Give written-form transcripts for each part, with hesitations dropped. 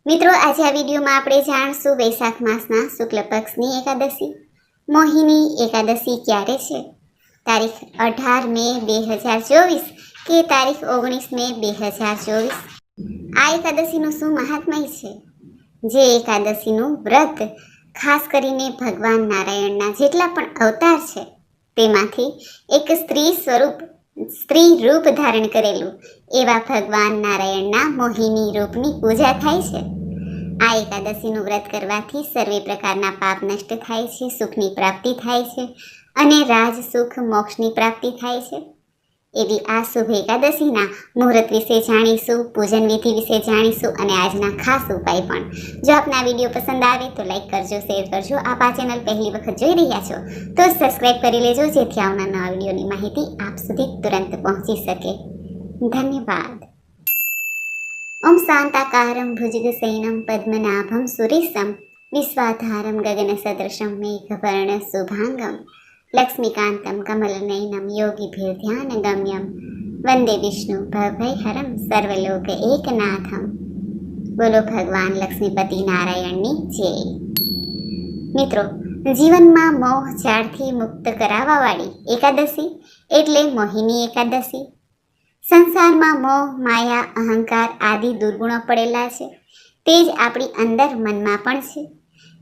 મિત્રો, આજે આ વિડીયોમાં આપણે જાણશું વૈશાખ માસના શુક્લ પક્ષની એકાદશી. મોહિની એકાદશી ક્યારે છે? તારીખ 18 મે 2024 કે તારીખ 19 મે 2024? આ એકાદશીનું શું મહાત્મય છે? જે એકાદશીનું વ્રત ખાસ કરીને ભગવાન નારાયણના જેટલા પણ અવતાર છે તેમાંથી એક સ્ત્રી રૂપ ધારણ કરેલું એવા ભગવાન નારાયણના મોહિની રૂપની પૂજા થાય છે. આ એકાદશીનું વ્રત કરવાથી સર્વે પ્રકારના પાપ નષ્ટ થાય છે, સુખની પ્રાપ્તિ થાય છે અને રાજ સુખ મોક્ષની પ્રાપ્તિ થાય છે. એવી આ શુભ એકાદશીના મુહૂર્ત વિશે જાણીશું, પૂજન વિધિ વિશે જાણીશું અને આજના ખાસ ઉપાય પણ. જો આપને આ વિડીયો પસંદ આવે તો લાઈક કરજો, શેર કરજો. આપ આ ચેનલ પહેલી વખત જોઈ રહ્યા છો તો સબસ્ક્રાઇબ કરી લેજો, જેથી આવનાર નવા વિડીયોની માહિતી આપ સુધી તુરંત પહોંચી શકે. ધન્યવાદ. ઓમ શાંતાકારમ ભુજગશયનમ પદ્મનાભમ સુરેશમ વિશ્વાધારમ ગગનસદૃશમ મેઘવર્ણ શુભાંગમ લક્ષ્મીકાંતમ કમલનયનમ યોગીભિર્ધ્યાનગમ્યમ વંદે વિષ્ણુ ભવભયહરમ સર્વલોક એકનાથમ. બોલો ભગવાન લક્ષ્મીપતિ નારાયણની જય. મિત્રો, જીવનમાં મોહ જાળથી મુક્ત કરાવવાવાળી એકાદશી એટલે મોહિની એકાદશી. સંસારમાં મોહ, માયા, અહંકાર આદિ દુર્ગુણો પડેલા છે. તે જ આપણી અંદર મનમાં પણ છે.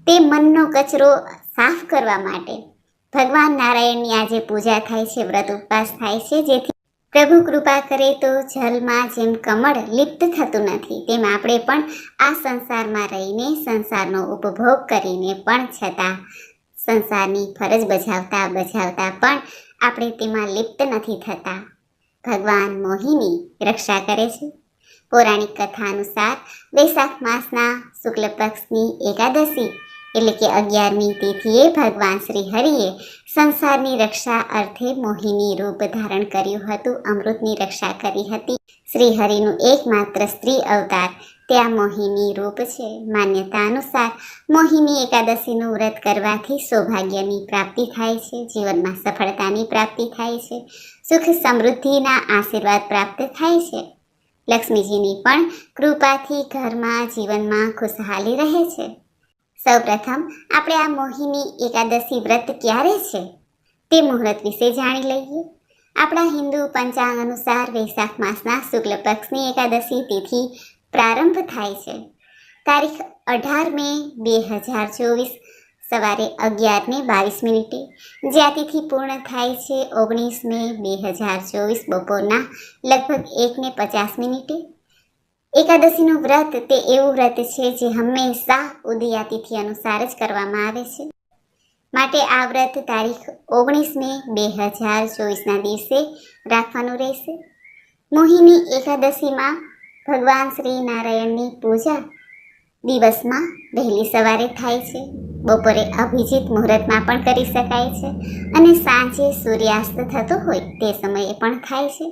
તે મનનો કચરો સાફ કરવા માટે ભગવાન નારાયણની આજે પૂજા થાય છે, વ્રત ઉપવાસ થાય છે, જેથી પ્રભુ કૃપા કરે તો જલમાં જેમ કમળ લિપ્ત થતું નથી તેમ આપણે પણ આ સંસારમાં રહીને સંસારનો ઉપભોગ કરીને પણ છતાં સંસારની ફરજ બજાવતા પણ આપણે તેમાં લિપ્ત નથી થતા. ભગવાન મોહિની રક્ષા કરે છે. પૌરાણિક કથા અનુસાર વૈશાખ માસના શુક્લ પક્ષની એકાદશી એટલે કે 11મી તિથિએ ભગવાન શ્રી હરિએ સંસારની રક્ષા અર્થે મોહિની રૂપ ધારણ કર્યું હતું, અમૃતની રક્ષા કરી હતી. શ્રી હરિનું એકમાત્ર સ્ત્રી અવતાર ત્યાં મોહિની રૂપ છે. માન્યતા અનુસાર મોહિની એકાદશીનું વ્રત કરવાથી સૌભાગ્યની પ્રાપ્તિ થાય છે, જીવનમાં સફળતાની પ્રાપ્તિ થાય છે, સુખ સમૃદ્ધિના આશીર્વાદ પ્રાપ્ત થાય છે. લક્ષ્મીજીની પણ કૃપાથી ઘરમાં જીવનમાં ખુશહાલી રહે છે. સૌપ્રથમ આપણે આ મોહિની એકાદશી વ્રત ક્યારે છે તે મુહૂર્ત વિશે જાણી લઈએ. આપણા હિન્દુ પંચાંગ અનુસાર વૈશાખ માસના શુક્લ પક્ષની એકાદશી તિથિ પ્રારંભ થાય છે. તારીખ 18 મે 2024 સવારે 11:22. જ્યાં તિથિ પૂર્ણ થાય છે 19 મે 2024 બપોરના લગભગ 1:50. એકાદશીનું વ્રત તે એવું વ્રત છે જે હંમેશા ઉદયા તિથિ અનુસાર જ કરવામાં આવે છે. માટે આ વ્રત તારીખ 19 મે 2024ના દિવસે રાખવાનું રહેશે. મોહિની એકાદશીમાં ભગવાન શ્રી નારાયણની પૂજા દિવસમાં વહેલી સવારે થાય છે, બપોરે અભિજીત મુહૂર્તમાં પણ કરી શકાય છે અને સાંજે સૂર્યાસ્ત થતો હોય તે સમયે પણ થાય છે.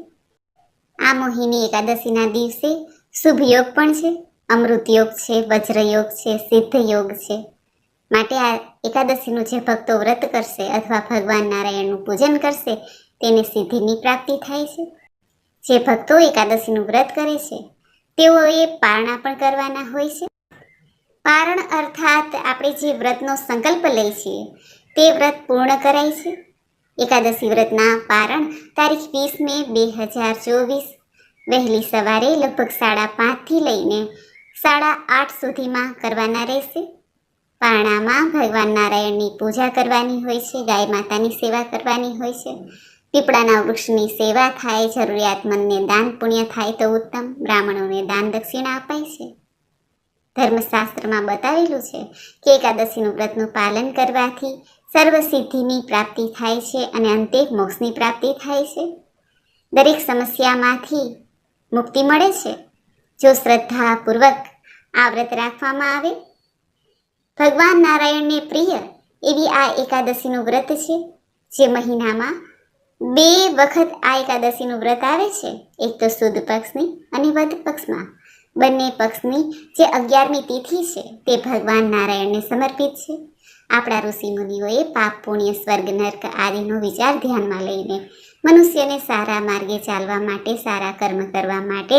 આ મોહિની એકાદશીના દિવસે શુભ યોગ પણ છે, અમૃત યોગ છે, વજ્ર યોગ છે, સિદ્ધ યોગ છે. માટે આ એકાદશીનું જે ભક્તો વ્રત કરશે અથવા ભગવાન નારાયણનું પૂજન કરશે તેને સિદ્ધિની પ્રાપ્તિ થાય છે. જે ભક્તો એકાદશીનું વ્રત કરે છે તેઓએ પારણા પણ કરવાના હોય છે. પારણ અર્થાત આપણે જે વ્રતનો સંકલ્પ લઈએ છીએ તે વ્રત પૂર્ણ કરાય છે. એકાદશી વ્રતના પારણ તારીખ 20 મે 2024 વહેલી સવારે લગભગ 5:30 થી લઈને 8:30 સુધીમાં કરવાના રહેશે. પારણામાં ભગવાન નારાયણની પૂજા કરવાની હોય છે, ગાય માતાની સેવા કરવાની હોય છે, પીપળાના વૃક્ષની સેવા થાય, જરૂરિયાતમંદને દાન પુણ્ય થાય તો ઉત્તમ, બ્રાહ્મણોને દાન દક્ષિણા અપાય છે. ધર્મશાસ્ત્રમાં બતાવેલું છે કે એકાદશીનું વ્રતનું પાલન કરવાથી સર્વસિદ્ધિની પ્રાપ્તિ થાય છે અને અંતે મોક્ષની પ્રાપ્તિ થાય છે. દરેક સમસ્યામાંથી મુક્તિ મળે છે જો શ્રદ્ધાપૂર્વક આ વ્રત રાખવામાં આવે. ભગવાન નારાયણને પ્રિય એવી આ એકાદશીનું વ્રત છે, જે મહિનામાં 2 વખત આ એકાદશીનું વ્રત આવે છે. એક તો સુદ પક્ષની અને વદ પક્ષમાં. બંને પક્ષની જે 11મી તિથિ છે તે ભગવાન નારાયણને સમર્પિત છે. આપણા ઋષિ મુનિઓએ પાપ પુણ્ય, સ્વર્ગ નર્ક આદિનો વિચાર ધ્યાનમાં લઈને મનુષ્યને સારા માર્ગે ચાલવા માટે, સારા કર્મ કરવા માટે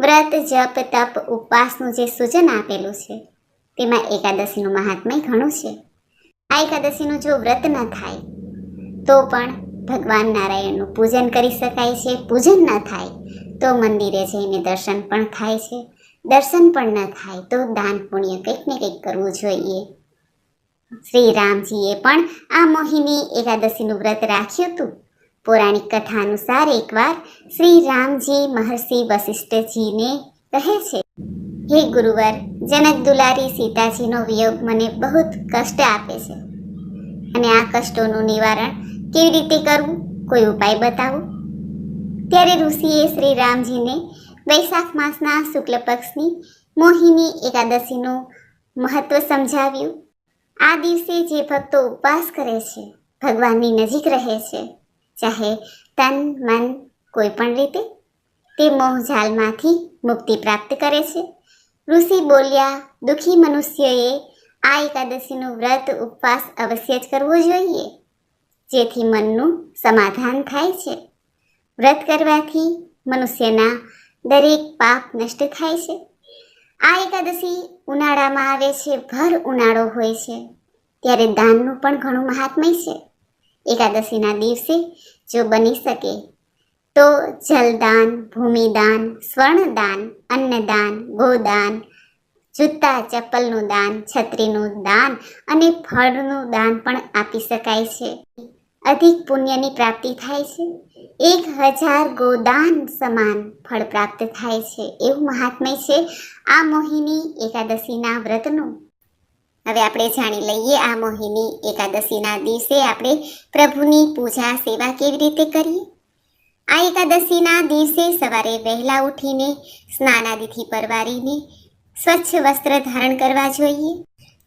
વ્રત, જપ, તપ, ઉપવાસનું જે સૂચન આપેલું છે તેમાં એકાદશીનું મહાત્મ્ય ઘણું છે. આ એકાદશીનું જો વ્રત ન થાય તો પણ ભગવાન નારાયણનું પૂજન કરી શકાય છે. પૂજન ન થાય તો મંદિરે જઈને દર્શન પણ થાય છે. દર્શન પણ ન થાય તો દાન પુણ્ય કંઈક ને કંઈક કરવું જોઈએ. શ્રી રામજીએ પણ આ મોહિની એકાદશીનું વ્રત રાખ્યું હતું. પૌરાણિક કથા અનુસાર એકવાર શ્રી રામજી મહર્ષિ વશિષ્ઠજીને કહે છે, હે ગુરુવર, જનક દુલારી સીતાજીનો વિયોગ મને બહુ કષ્ટ આપે છે અને આ કષ્ટોનું નિવારણ કેવી રીતે કરવું, કોઈ ઉપાય બતાવો. ત્યારે ઋષિએ શ્રી રામજીને વૈશાખ માસના શુક્લ પક્ષની મોહિની એકાદશીનું મહત્વ સમજાવ્યું. આ દિવસે જે ભક્તો ઉપવાસ કરે છે, ભગવાનની નજીક રહે છે, ચાહે તન મન કોઈ પણ રીતે, તે મોહજાલમાંથી મુક્તિ પ્રાપ્ત કરે છે. ઋષિ બોલ્યા, દુઃખી મનુષ્યએ આ એકાદશીનું વ્રત, ઉપવાસ અવશ્ય જ કરવો જોઈએ, જેથી મનનું સમાધાન થાય છે. વ્રત કરવાથી મનુષ્યના દરેક પાપ નષ્ટ થાય છે. આ એકાદશી ઉનાળામાં આવે છે, ભર ઉનાળો હોય છે, ત્યારે દાનનું પણ ઘણું મહાત્મ્ય છે. એકાદશીના દિવસે જો બની શકે તો જલદાન, ભૂમિદાન, સ્વર્ણદાન, અન્નદાન, ગોદાન, જૂતા ચપ્પલનું દાન, છત્રીનું દાન અને ફળનું દાન પણ આપી શકાય છે. અધિક પુણ્યની પ્રાપ્તિ થાય છે. 1000 ગોદાન સમાન ફળ પ્રાપ્ત થાય છે. એવું મહાત્મ્ય છે આ મોહિની એકાદશીના વ્રતનું. હવે આપણે જાણી લઈએ આ મોહિની એકાદશીના દિવસે આપણે પ્રભુની પૂજા સેવા કેવી રીતે કરીએ. આ એકાદશીના દિવસે સવારે વહેલા ઉઠીને સ્નાનાદિથી પરવારીને સ્વચ્છ વસ્ત્ર ધારણ કરવા જોઈએ.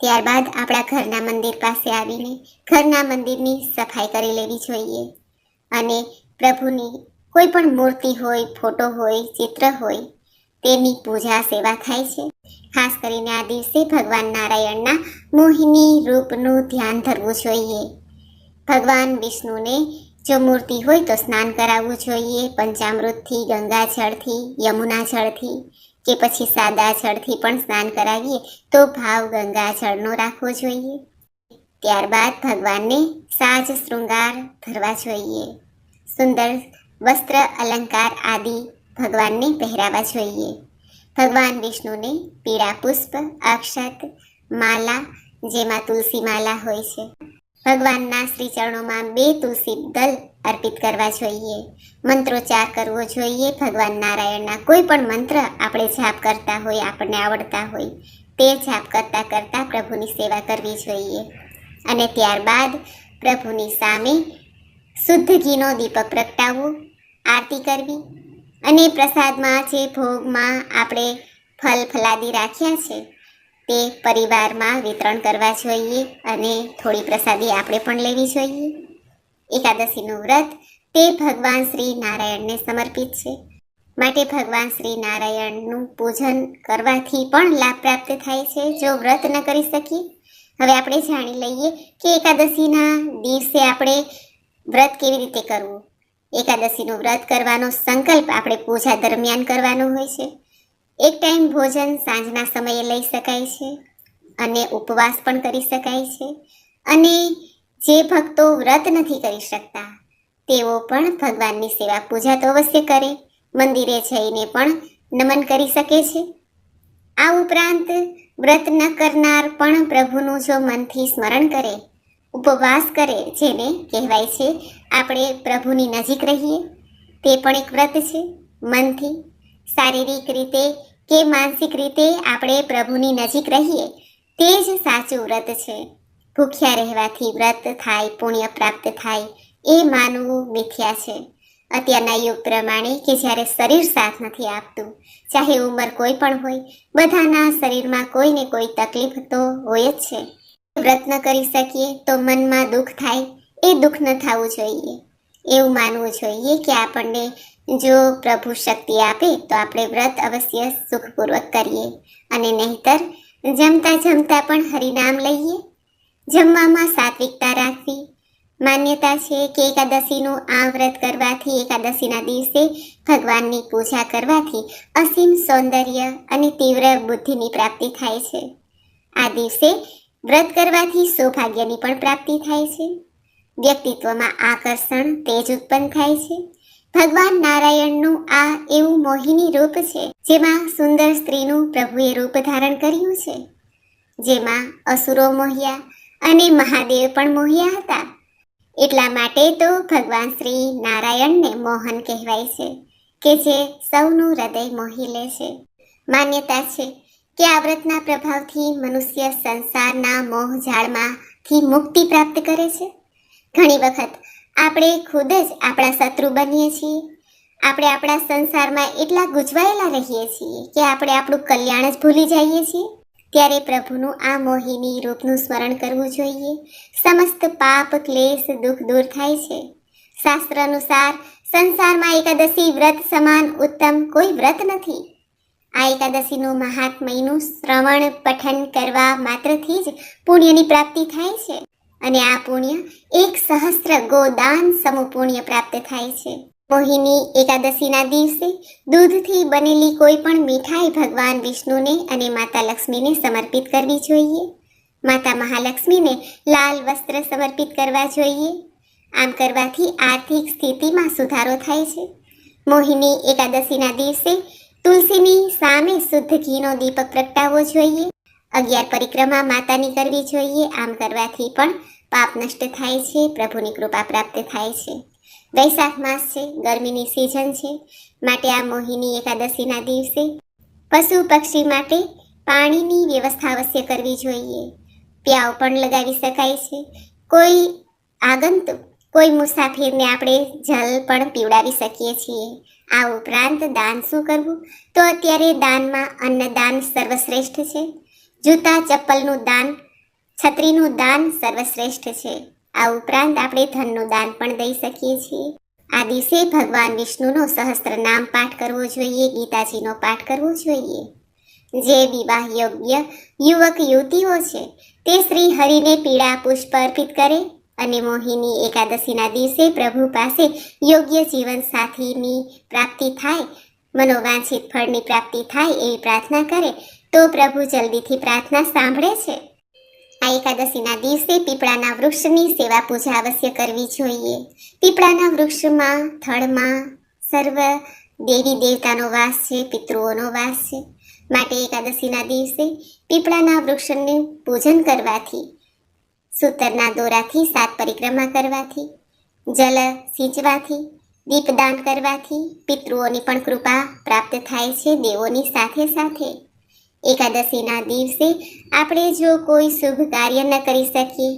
ત્યારબાદ આપણા ઘરના મંદિર પાસે આવીને ઘરના મંદિરની સફાઈ કરી લેવી જોઈએ અને પ્રભુની કોઈ પણ મૂર્તિ હોય, ફોટો હોય, ચિત્ર હોય તેની પૂજા સેવા થાય છે. ખાસ કરીને આ દિવસે ભગવાન નારાયણના મોહિની રૂપનું ધ્યાન ધરવું જોઈએ. ભગવાન વિષ્ણુને જો મૂર્તિ હોય તો સ્નાન કરાવવું જોઈએ, પંચામૃતથી, ગંગાજળથી, યમુના જળથી કે પછી સાદા જળથી પણ સ્નાન કરાવીએ તો ભાવ ગંગાજળનો રાખવો જોઈએ. ત્યારબાદ ભગવાનને સાજ શૃંગાર ધરવા જોઈએ. સુંદર વસ્ત્ર અલંકાર આદિ ભગવાનને પહેરાવા જોઈએ. ભગવાન વિષ્ણુને પીળા પુષ્પ, અક્ષત, માલા જેમાં તુલસી માલા હોય છે, ભગવાનના શ્રી ચરણોમાં 2 તુલસી દલ અર્પિત કરવા જોઈએ. મંત્રોચ્ચાર કરવો જોઈએ. ભગવાન નારાયણના કોઈ પણ મંત્ર આપણે જાપ કરતા હોય, આપણને આવડતા હોય તે જાપ કરતા કરતા પ્રભુની સેવા કરવી જોઈએ. અને ત્યારબાદ પ્રભુની સામે શુદ્ધ ઘીનો દીપક પ્રગટાવવો, આરતી કરવી અને પ્રસાદમાં જે ભોગમાં આપણે ફલ ફલાદી રાખ્યા છે તે પરિવારમાં વિતરણ કરવા જોઈએ અને થોડી પ્રસાદી આપણે પણ લેવી જોઈએ. એકાદશીનું વ્રત તે ભગવાન શ્રી નારાયણને સમર્પિત છે, માટે ભગવાન શ્રી નારાયણનું પૂજન કરવાથી પણ લાભ પ્રાપ્ત થાય છે જો વ્રત ન કરી શકીએ. હવે આપણે જાણી લઈએ કે એકાદશીના દિવસે આપણે વ્રત કેવી રીતે કરવું. એકાદશીનું વ્રત કરવાનો સંકલ્પ આપણે પૂજા દરમિયાન કરવાનો હોય છે. એક ટાઈમ ભોજન સાંજના સમયે લઈ શકાય છે અને ઉપવાસ પણ કરી શકાય છે. અને જે ભક્તો વ્રત નથી કરી શકતા તેઓ પણ ભગવાનની સેવા પૂજા તો અવશ્ય કરે, મંદિરે જઈને પણ નમન કરી શકે છે. આ ઉપરાંત વ્રત ન કરનાર પણ પ્રભુનું જો મનથી સ્મરણ કરે, ઉપવાસ કરે, જેને કહેવાય છે આપણે પ્રભુની નજીક રહીએ, તે પણ એક વ્રત છે. મનથી, શારીરિક રીતે કે માનસિક રીતે આપણે પ્રભુની નજીક રહીએ તે જ સાચું વ્રત છે. ભૂખ્યા રહેવાથી વ્રત થાય, પુણ્ય પ્રાપ્ત થાય એ માનવું મિથ્યા છે. અત્યારના યુગ પ્રમાણે કે જ્યારે શરીર સાથ નથી આપતું, ચાહે ઉંમર કોઈ પણ હોય, બધાના શરીરમાં કોઈ ને કોઈ તકલીફ તો હોય જ છે. વ્રત ન કરી શકીએ તો મનમાં દુઃખ થાય, એ દુઃખ ન થવું જોઈએ. એવું માનવું જોઈએ કે આપણને જો પ્રભુ શક્તિ આપે તો આપણે વ્રત અવશ્ય સુખપૂર્વક કરીએ અને નહીંતર જમતા જમતા પણ હરિનામ લઈએ. જમવામાં સાત્વિકતા રાખવી, માન્યતા છે કે એકાદશીનું આ વ્રત કરવાથી, એકાદશીના દિવસે ભગવાનની પૂજા કરવાથી અસીમ સૌંદર્ય અને તીવ્ર બુદ્ધિની પ્રાપ્તિ થાય છે. આ દિવસે વ્રત કરવાથી સૌભાગ્યની પણ પ્રાપ્તિ થાય છે. વ્યક્તિત્વમાં આકર્ષણ, તેજ ઉત્પન્ન થાય છે. ભગવાન નારાયણનું આ એવું મોહિની રૂપ છે જેમાં સુંદર સ્ત્રીનું પ્રભુએ રૂપ ધારણ કર્યું છે, જેમાં અસુરો મોહ્યા અને મહાદેવ પણ મોહ્યા હતા. એટલા માટે તો ભગવાન શ્રી નારાયણને મોહન કહેવાય છે, કે જે સૌનું હૃદય મોહી લે છે. માન્યતા છે કે આ વ્રતના પ્રભાવથી મનુષ્ય સંસારના મોહ જાળમાંથી મુક્તિ પ્રાપ્ત કરે છે. ઘણી વખત આપણે ખુદ જ આપણા શત્રુ બનીએ છીએ. આપણે આપણા સંસારમાં એટલા ગૂંચવાયેલા રહીએ છીએ કે આપણે આપણું કલ્યાણ જ ભૂલી જઈએ છીએ. ત્યારે પ્રભુનું આ મોહિની રૂપનું સ્મરણ કરવું જોઈએ. સમસ્ત પાપ, ક્લેશ, દુઃખ દૂર થાય છે. શાસ્ત્ર અનુસાર સંસારમાં એકાદશી વ્રત સમાન ઉત્તમ કોઈ વ્રત નથી. આ એકાદશીનું મહાત્મ્યનું શ્રવણ પઠન કરવા માત્રથી જ પુણ્યની પ્રાપ્તિ થાય છે, અને આ પુણ્ય 1,000 ગોદાન સમૂહ પુણ્ય પ્રાપ્ત થાય છે. મોહિની એકાદશીના દિવસે દૂધથી બનેલી કોઈ પણ મીઠાઈ ભગવાન વિષ્ણુને અને માતા લક્ષ્મીને સમર્પિત કરવી જોઈએ. માતા મહાલક્ષ્મીને લાલ વસ્ત્ર સમર્પિત કરવા જોઈએ. આમ કરવાથી આર્થિક સ્થિતિમાં સુધારો થાય છે. મોહિની એકાદશીના દિવસે તુલસીની સામે શુદ્ધ ઘીનો દીપક પ્રગટાવવો જોઈએ. 11 પરિક્રમા માતાની કરવી જોઈએ. આમ કરવાથી પણ પાપ નષ્ટ થાય છે, પ્રભુની કૃપા પ્રાપ્ત થાય છે. વૈશાખ માસ છે, ગરમીની સિઝન છે, માટે આ મોહિની એકાદશીના દિવસે પશુ પક્ષી માટે પાણીની વ્યવસ્થા અવશ્ય કરવી જોઈએ. પ્યાવ પણ લગાવી શકાય છે. કોઈ આગંતુક, કોઈ મુસાફિરને આપણે જલ પણ પીવડાવી શકીએ છીએ. આ ઉપરાંત દાન શું કરવું? તો અત્યારે દાનમાં અન્નદાન સર્વશ્રેષ્ઠ છે. જૂતા ચપ્પલનું દાન, છત્રીનું દાન સર્વશ્રેષ્ઠ છે. આ ઉપરાંત આપણે ધનનું દાન પણ દઈ શકીએ છીએ. આ દિવસે ભગવાન વિષ્ણુનો સહસ્ત્ર નામ પાઠ કરવો જોઈએ, ગીતાજીનો પાઠ કરવો જોઈએ. જે વિવાહ યોગ્ય યુવક યુવતીઓ છે તે શ્રી હરિને પીળા પુષ્પ અર્પિત કરે અને મોહિની એકાદશીના દિવસે પ્રભુ પાસે યોગ્ય જીવન સાથીની પ્રાપ્તિ થાય, મનોવાંછિત ફળની પ્રાપ્તિ થાય એવી પ્રાર્થના કરે તો પ્રભુ જલ્દીથી પ્રાર્થના સાંભળે છે. આ એકાદશીના દિવસે પીપળાના વૃક્ષની સેવા પૂજા અવશ્ય કરવી જોઈએ. પીપળાના વૃક્ષમાં, થડમાં સર્વ દેવી દેવતાનો વાસ છે, પિતૃઓનો વાસ છે. માટે એકાદશીના દિવસે પીપળાના વૃક્ષનું પૂજન કરવાથી, સૂતરના દોરાથી 7 પરિક્રમા કરવાથી, જલ સિંચવાથી, દીપદાન કરવાથી પિતૃઓની પણ કૃપા પ્રાપ્ત થાય છે, દેવોની સાથે સાથે. એકાદશીના દિવસે આપણે જો કોઈ શુભ કાર્ય ન કરી શકીએ,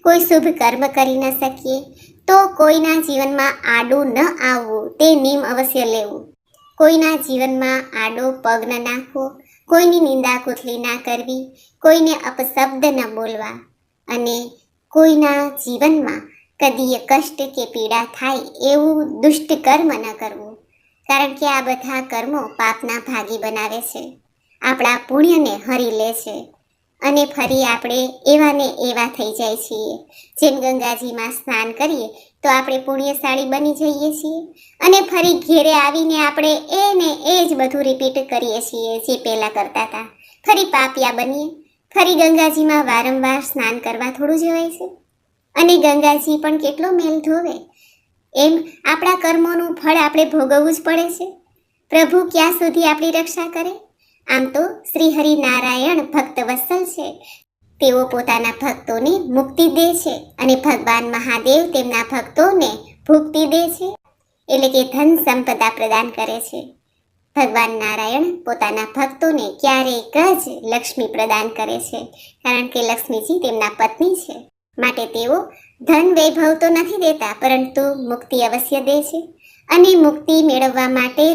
કોઈ શુભ કર્મ કરી ન શકીએ, તો કોઈના જીવનમાં આડું ન આવવું તે નિયમ અવશ્ય લેવું. કોઈના જીવનમાં આડો પગ ન નાખવો, કોઈની નિંદા કુથલી ના કરવી, કોઈને અપશબ્દ ન બોલવા, અને કોઈના જીવનમાં કદી કષ્ટ કે પીડા થાય એવું દુષ્ટ કર્મ ન કરવું. કારણ કે આ બધા કર્મો પાપના ભાગી બનાવે છે, આપણા પુણ્યને હરી લે છે, અને ફરી આપણે એવા ને એવા થઈ જાય છીએ. જેમ ગંગાજીમાં સ્નાન કરીએ તો આપણે પુણ્યશાળી બની જઈએ છીએ, અને ફરી ઘેરે આવીને આપણે એને એ જ બધું રિપીટ કરીએ છીએ જે પહેલાં કરતા હતા. ફરી પાપિયા બનીએ, ફરી ગંગાજીમાં વારંવાર સ્નાન કરવા થોડું જવાય છે. અને ગંગાજી પણ કેટલો મેલ ધોવે, એમ આપણા કર્મોનું ફળ આપણે ભોગવવું જ પડે છે. પ્રભુ ક્યાં સુધી આપણી રક્ષા કરે? આમ તો શ્રી હરિ નારાયણ ભક્ત વત્સલ છે. તેઓ પોતાના ભક્તોને મુક્તિ દે છે, અને ભગવાન મહાદેવ તેમના ભક્તોને ભુક્તિ દે છે, એટલે કે ધન સંપદા પ્રદાન કરે છે. ભગવાન નારાયણ પોતાના ભક્તોને ક્યારેક જ લક્ષ્મી પ્રદાન કરે છે, કારણ કે લક્ષ્મીજી તેમના પત્ની છે. માટે તેઓ ધન વૈભવ તો નથી દેતા, પરંતુ મુક્તિ અવશ્ય દે છે. અને મુક્તિ મેળવવા માટે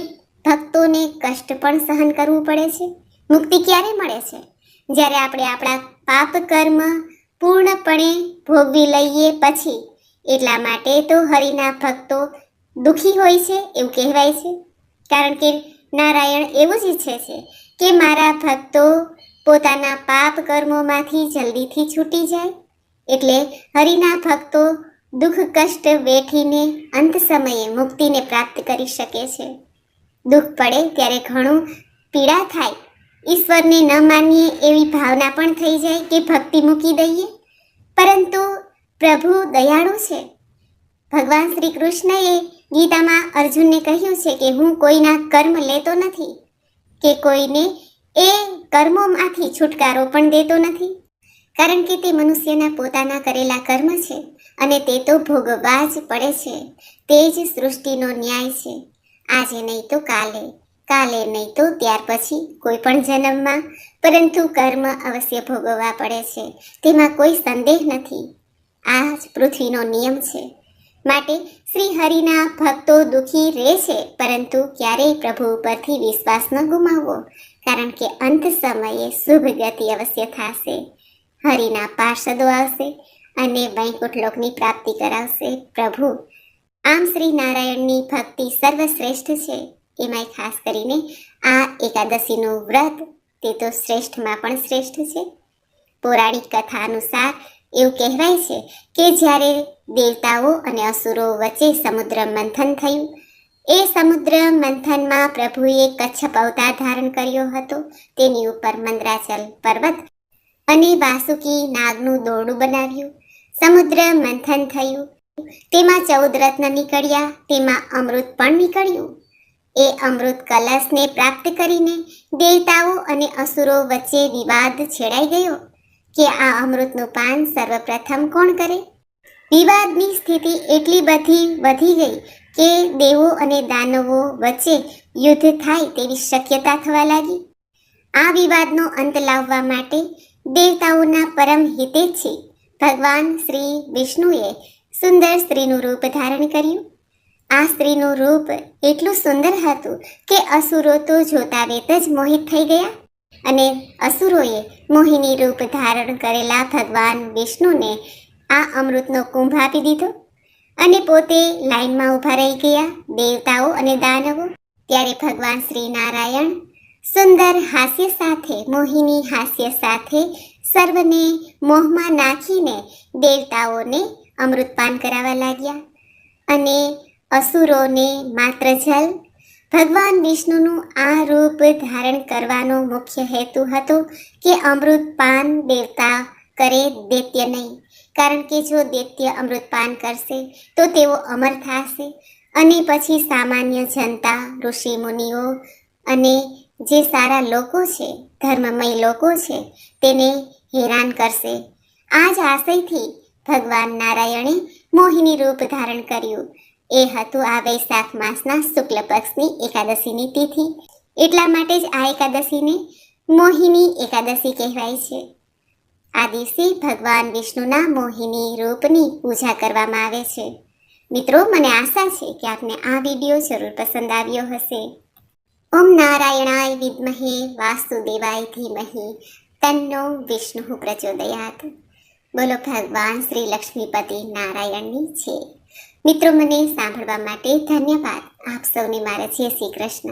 ભક્તોને કષ્ટ પણ સહન કરવું પડે છે. મુક્તિ ક્યારે મળે છે? જ્યારે આપણે આપણા પાપ કર્મ પૂર્ણપણે ભોગવી લઈએ પછી. એટલા માટે તો હરિના ભક્તો દુઃખી હોય છે એવું કહેવાય છે, કારણ કે નારાયણ એવું જ ઈચ્છે છે કે મારા ભક્તો પોતાના પાપ કર્મોમાંથી જલ્દીથી છૂટી જાય. એટલે હરિના ભક્તો દુઃખ કષ્ટ વેઠીને અંત સમયે મુક્તિને પ્રાપ્ત કરી શકે છે. દુઃખ પડે ત્યારે ઘણું પીડા થાય, ઈશ્વરને ન માનીએ એવી ભાવના પણ થઈ જાય કે ભક્તિ મૂકી દઈએ. પરંતુ પ્રભુ દયાળુ છે. ભગવાન શ્રી કૃષ્ણએ ગીતામાં અર્જુનને કહ્યું છે કે હું કોઈના કર્મ લેતો નથી કે કોઈને એ કર્મોમાંથી છુટકારો પણ દેતો નથી, કારણ કે તે મનુષ્યના પોતાના કરેલા કર્મ છે અને તે તો ભોગવવા જ પડે છે. તે જ સૃષ્ટિનો ન્યાય છે. આજે નહીં તો કાલે, કાલે નહીં તો ત્યાર પછી કોઈ પણ જન્મમાં, પરંતુ કર્મ અવશ્ય ભોગવવા પડે છે, તેમાં કોઈ સંદેહ નથી. આ જ પૃથ્વીનો નિયમ છે. માટે શ્રી હરિના ભક્તો દુઃખી રહે છે, પરંતુ ક્યારેય પ્રભુ ઉપરથી વિશ્વાસ ન ગુમાવવો, કારણ કે અંત સમયે શુભ ગતિ અવશ્ય થશે. હરિના પાર્ષદો આવશે અને વૈકુંઠ લોકની પ્રાપ્તિ કરાવશે પ્રભુ. આમ શ્રી નારાયણની ભક્તિ સર્વશ્રેષ્ઠ છે. એમાંય ખાસ કરીને આ એકાદશીનું વ્રત તે તો શ્રેષ્ઠમાં પણ શ્રેષ્ઠ છે. પૌરાણિક કથા અનુસાર એવું કહેવાય છે કે જ્યારે દેવતાઓ અને અસુરો વચ્ચે સમુદ્ર મંથન થયું, એ સમુદ્ર મંથનમાં પ્રભુએ કચ્છપ અવતાર ધારણ કર્યો હતો. તેની ઉપર મંદરાચલ પર્વત અને વાસુકી નાગનું દોરડું બનાવ્યું. સમુદ્ર મંથન થયું, તેમાં 14 રત્ન નીકળ્યા, તેમાં અમૃત પણ નીકળ્યું. એ અમૃત કલશને પ્રાપ્ત કરીને દેવતાઓ અને અસુરો વચ્ચે વિવાદ છેડાઈ ગયો કે આ અમૃતનું પાન સર્વપ્રથમ કોણ કરે. વિવાદની સ્થિતિ એટલી બધી વધી ગઈ કે દેવો અને દાનવો વચ્ચે યુદ્ધ થાય તેવી શક્યતા થવા લાગી. આ વિવાદનો અંત લાવવા માટે દેવતાઓના પરમ હિતેચ્છી ભગવાન શ્રી વિષ્ણુએ સુંદર સ્ત્રીનું રૂપ ધારણ કર્યું. આ સ્ત્રીનું રૂપ એટલું સુંદર હતું કે અસુરો તો જોતા વેત જ મોહિત થઈ ગયા, અને અસુરોએ મોહિની રૂપ ધારણ કરેલા ભગવાન વિષ્ણુને આ અમૃતનો કુંભ આપી દીધો અને પોતે લાઈનમાં ઊભા રહી ગયા, દેવતાઓ અને દાનવો. ત્યારે ભગવાન શ્રી નારાયણ સુંદર હાસ્ય સાથે, મોહિની હાસ્ય સાથે સર્વને મોહમાં નાખીને દેવતાઓને અમૃતપાન કરાવવા લાગ્યા અને અસુરોને માત્ર જલ. ભગવાન વિષ્ણુનું આ રૂપ ધારણ કરવાનો મુખ્ય હેતુ હતો કે અમૃતપાન દેવતા કરે, દૈત્ય નહીં. કારણ કે જો દૈત્ય અમૃતપાન કરશે તો તેઓ અમર થશે અને પછી સામાન્ય જનતા, ઋષિ મુનિઓ અને જે સારા લોકો છે, ધર્મમય લોકો છે, તેને હેરાન કરશે. આ જ આશયથી ભગવાન નારાયણે મોહિની રૂપ ધારણ કર્યું. એ હતું આ વૈશાખ માસના શુક્લ પક્ષની એકાદશીની તિથિ. એટલા માટે જ આ એકાદશીને મોહિની એકાદશી કહેવાય છે. આ દિવસે ભગવાન વિષ્ણુના મોહિની રૂપની પૂજા કરવામાં આવે છે. મિત્રો, મને આશા છે કે આપને આ વિડીયો જરૂર પસંદ આવ્યો હશે. ઓમ નારાયણાય વિદ્મહે વાસુદેવાય ધીમહિ તન્નો વિષ્ણુ પ્રચોદયાત. બોલો ભગવાન શ્રી લક્ષ્મીપતિ નારાયણની છે. મિત્રો, મને સાંભળવા માટે ધન્યવાદ. આપ સૌને મારા જય શ્રી કૃષ્ણ.